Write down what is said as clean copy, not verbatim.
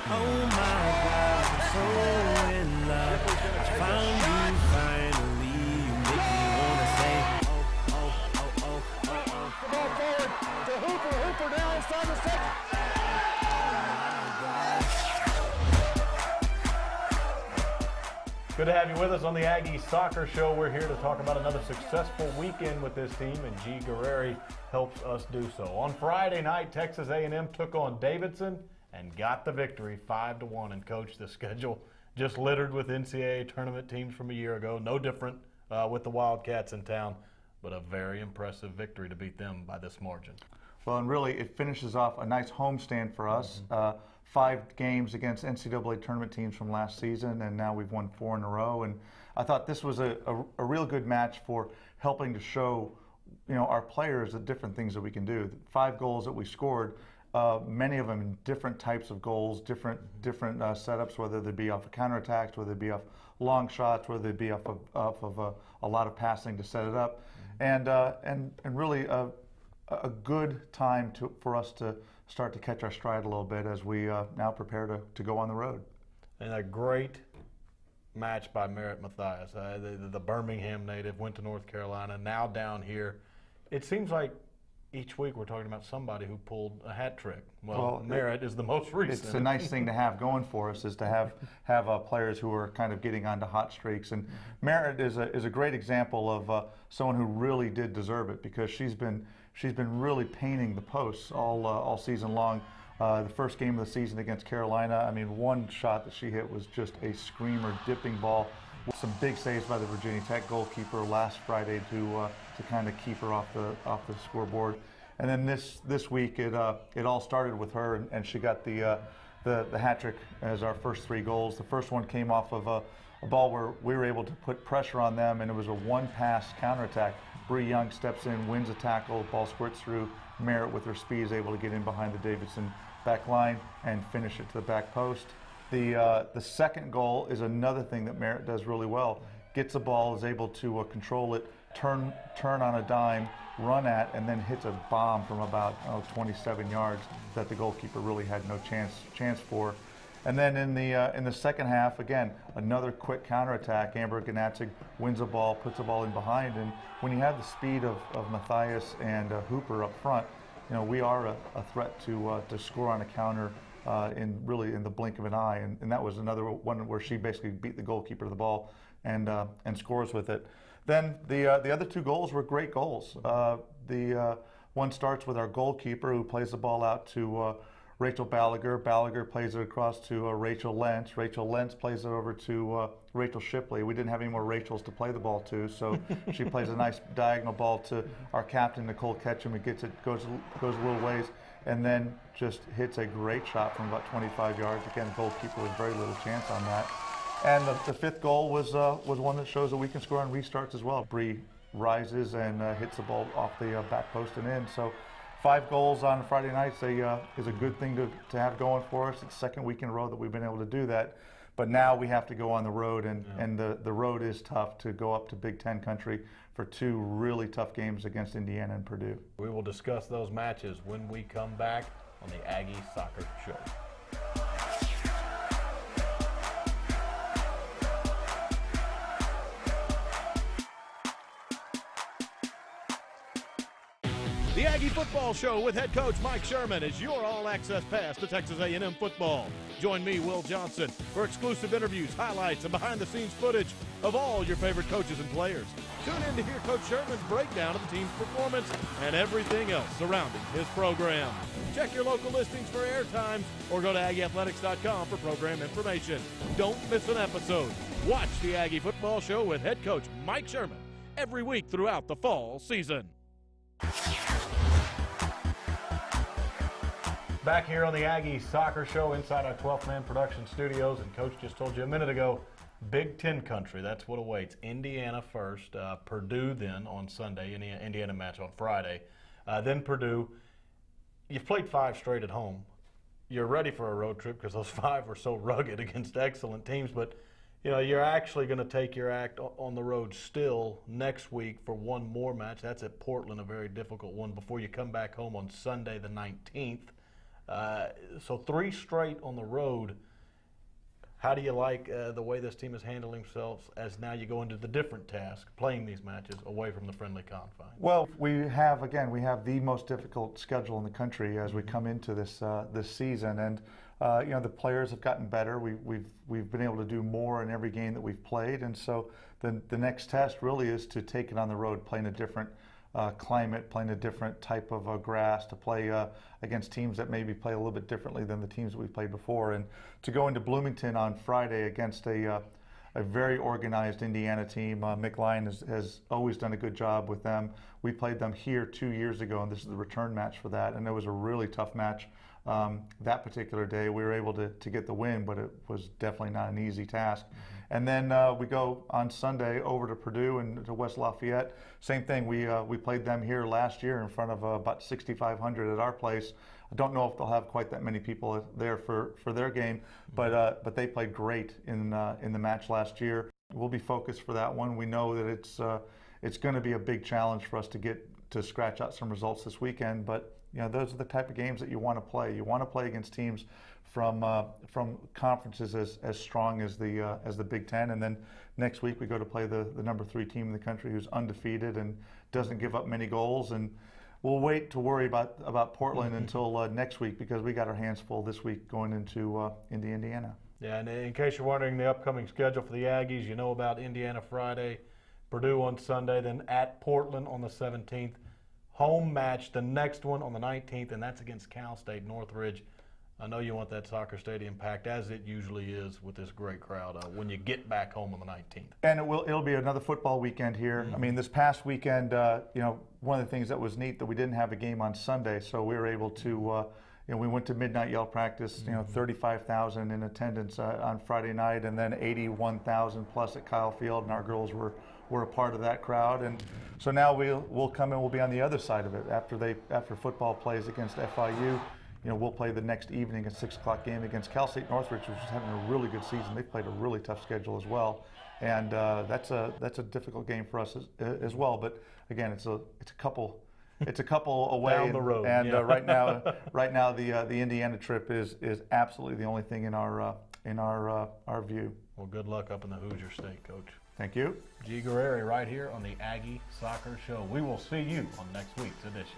Oh my God, I'm so in love. I found you finally. You make me wanna say, The ball forward to Hooper. Hooper now inside the six. Good to have you with us on the Aggie Soccer Show. We're here to talk about another successful weekend with this team, and G. Guerreri helps us do so. On Friday night, Texas A&M took on Davidson and got the victory 5-1. And Coach, the schedule just littered with NCAA tournament teams from a year ago. No different with the Wildcats in town, but a very impressive victory to beat them by this margin. Well, and really it finishes off a nice homestand for us. 5 games against NCAA tournament teams from last season, and now we've won 4 in a row. And I thought this was a real good match for helping to show, our players the different things that we can do. The 5 goals that we scored, many of them in different types of goals, different setups, whether they be off of counterattacks, whether they be off long shots, whether they be off of a lot of passing to set it up, and really a good time for us to start to catch our stride a little bit as we now prepare to go on the road. And a great match by Merritt Mathias. The Birmingham native went to North Carolina, now down here. It seems like each week we're talking about somebody who pulled a hat trick. Well, Merritt is the most recent. It's a nice thing to have going for us, is to have players who are kind of getting onto hot streaks. And Merritt is a great example of someone who really did deserve it, because she's been really painting the posts all season long. The first game of the season against Carolina, I mean, one shot that she hit was just a screamer, dipping ball. Some big saves by the Virginia Tech goalkeeper last Friday to kind of keep her off the scoreboard. And then this week it all started with her, and she got the hat trick as our first 3 goals. The first one came off of a ball where we were able to put pressure on them, and it was a one-pass counterattack. Bree Young steps in, wins a tackle, ball squirts through. Merritt, with her speed, is able to get in behind the Davidson back line and finish it to the back post. The second goal is another thing that Merritt does really well. Gets the ball, is able to control it, turn on a dime, run at, and then hits a bomb from about 27 yards that the goalkeeper really had no chance for. And then in the second half, again, another quick counterattack. Amber Ganatzig wins the ball, puts the ball in behind, and when you have the speed of Mathias and Hooper up front, we are a threat to score on a counter in the blink of an eye. And that was another one where she basically beat the goalkeeper to the ball and scores with it. Then the other 2 goals were great goals. The one starts with our goalkeeper, who plays the ball out to Rachel Ballagher. Ballagher plays it across to Rachel Lentz. Rachel Lentz plays it over to Rachel Shipley. We didn't have any more Rachels to play the ball to, so she plays a nice diagonal ball to our captain, Nicole Ketchum, who gets it, goes a little ways, and then just hits a great shot from about 25 yards. Again, goalkeeper with very little chance on that. And the 5th goal was one that shows that we can score on restarts as well. Bree rises and hits the ball off the back post and in. So 5 goals on Friday nights is a good thing to have going for us. It's the 2nd week in a row that we've been able to do that. But now we have to go on the road, and the road is tough, to go up to Big Ten country for 2 really tough games against Indiana and Purdue. We will discuss those matches when we come back on the Aggie Soccer Show. The Aggie Football Show with head coach Mike Sherman is your all-access pass to Texas A&M football. Join me, Will Johnson, for exclusive interviews, highlights, and behind-the-scenes footage of all your favorite coaches and players. Tune in to hear Coach Sherman's breakdown of the team's performance and everything else surrounding his program. Check your local listings for air times or go to AggieAthletics.com for program information. Don't miss an episode. Watch the Aggie Football Show with head coach Mike Sherman every week throughout the fall season. Back here on the Aggie Soccer Show inside our 12th Man Production Studios, and Coach just told you a minute ago, Big Ten country, that's what awaits. Indiana first, Purdue then on Sunday, Indiana match on Friday, then Purdue. You've played 5 straight at home. You're ready for a road trip because those 5 were so rugged against excellent teams, but you're actually going to take your act on the road still next week for one more match. That's at Portland, a very difficult one, before you come back home on Sunday the 19th. So 3 straight on the road. How do you like the way this team is handling themselves as now you go into the different task, playing these matches away from the friendly confines? Well, we have the most difficult schedule in the country as we come into this season, and the players have gotten better. We've been able to do more in every game that we've played, and so the next test really is to take it on the road, playing a different climate, playing a different type of grass, to play against teams that maybe play a little bit differently than the teams we've played before, and to go into Bloomington on Friday against a very organized Indiana team. Mick Lyon has always done a good job with them. We played them here 2 years ago, and this is the return match for that, and it was a really tough match that particular day. We were able to get the win, but it was definitely not an easy task. And then we go on Sunday over to Purdue and to West Lafayette. Same thing. We played them here last year in front of about 6,500 at our place. I don't know if they'll have quite that many people there for their game, but they played great in the match last year. We'll be focused for that one. We know that it's going to be a big challenge for us to scratch out some results this weekend, but those are the type of games that you want to play. You want to play against teams from conferences as strong as the Big Ten, and then next week we go to play the number 3 team in the country who's undefeated and doesn't give up many goals. And we'll wait to worry about Portland until next week, because we got our hands full this week going into Indiana. Yeah, and in case you're wondering the upcoming schedule for the Aggies, you know about Indiana Friday, Purdue on Sunday, then at Portland on the 17th. Home match, the next one on the 19th, and that's against Cal State Northridge. I know you want that soccer stadium packed, as it usually is with this great crowd when you get back home on the 19th. And it'll be another football weekend here. I mean, this past weekend, one of the things that was neat that we didn't have a game on Sunday, so we were able to, we went to midnight yell practice. 35,000 in attendance on Friday night, and then 81,000 plus at Kyle Field, and our girls were a part of that crowd. And so now we'll come in. We'll be on the other side of it after football plays against FIU. We'll play the next evening, a 6 o'clock game against Cal State Northridge, which is having a really good season. They've played a really tough schedule as well, and that's a difficult game for us as well. But again, it's a couple away down the road. And right now the Indiana trip is absolutely the only thing in our view. Well, good luck up in the Hoosier State, Coach. Thank you. G. Guerreri right here on the Aggie Soccer Show. We will see you on next week's edition.